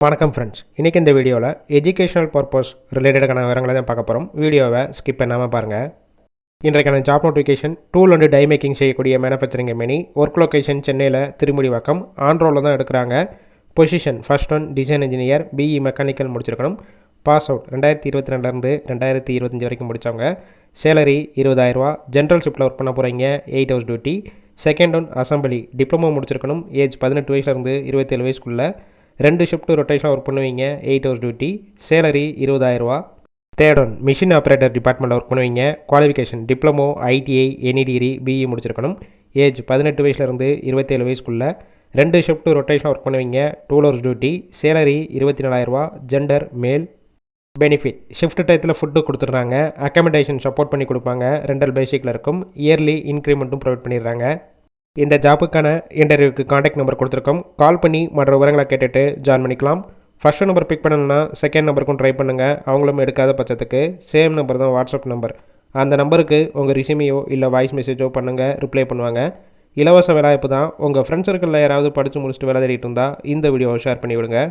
வணக்கம் ஃப்ரெண்ட்ஸ், இன்றைக்கி இந்த வீடியோவில் எஜுகேஷனல் பர்பஸ் ரிலேட்டடான விவரங்களை தான் பார்க்க போகிறோம். வீடியோவை ஸ்கிப் பண்ணாமல் பாருங்கள். இன்றைக்கான job notification tool and die making செய்யக்கூடிய மேனுஃபேக்சரிங் கம்பெனி. ஒர்க் லொக்கேஷன் சென்னையில் திருமுடிவாக்கம். ஆன் ரோலில் தான் எடுக்கிறாங்க. Position first one design engineer, BE mechanical முடிச்சிருக்கணும். பாஸ் அவுட் 2022 2025 வரைக்கும் முடித்தவங்க. சேலரி 20,000. ஜென்ரல் ஷிஃப்ட்டில் ஒர்க் பண்ண போகிறீங்க. 8 hours duty. Second one assembly, diploma முடிச்சிருக்கணும். ஏஜ் 18 வயசுலேருந்து 27 வயசுக்குள்ளே. 2 ஷிஃப்ட்டு ரொட்டேஷனாக ஒர்க் பண்ணுவீங்க. 8 hours duty. Salary 20,000. Third one machine operator டிபார்ட்மெண்ட்டில் ஒர்க் பண்ணுவீங்க. Qualification diploma, ITI, any degree, BE முடிச்சிருக்கணும். ஏஜ் 18 வயசுலேருந்து 27 வயசுக்குள்ளே. 2 ஷிஃப்ட்டு ரொட்டேஷனாக ஒர்க் பண்ணுவீங்க. 2 ஹவர்ஸ் டியூட்டி. சேலரி 24,000. ஜெண்டர் மேல். பெனிஃபிட் ஷிஃப்ட் டயத்தில் ஃபுட்டு கொடுத்துட்றாங்க. அக்கமடேஷன் சப்போர்ட் பண்ணி கொடுப்பாங்க. ரெண்டல் பேசிக்கில் இருக்கும். இயர்லி இன்க்ரிமெண்ட்டும் ப்ரொவைட் பண்ணிடுறாங்க. இந்த ஜாப்புக்கான இன்டர்வியூக்கு காண்டாக்ட் நம்பர் கொடுத்துருக்கோம். கால் பண்ணி மற்ற விவரங்களை கேட்டுட்டு ஜாயின் பண்ணிக்கலாம். ஃபஸ்ட்டு நம்பர் பிக் பண்ணணும்னா செகண்ட் நம்பருக்கும் ட்ரை பண்ணுங்கள். அவங்களும் எடுக்காத பட்சத்துக்கு சேம் நம்பர் தான் வாட்ஸ்அப் நம்பர். அந்த நம்பருக்கு உங்கள் ரிசியூமையோ இல்லை வாய்ஸ் மெசேஜோ பண்ணுங்கள், ரிப்ளை பண்ணுவாங்க. இலவச வேலைவாய்ப்பு தான். உங்கள் ஃப்ரெண்ட்ஸ் சர்க்கிளில் யாராவது படித்து முடிச்சுட்டு வேலை தேடிட்டு இருந்தால் இந்த வீடியோவை ஷேர் பண்ணி விடுங்க.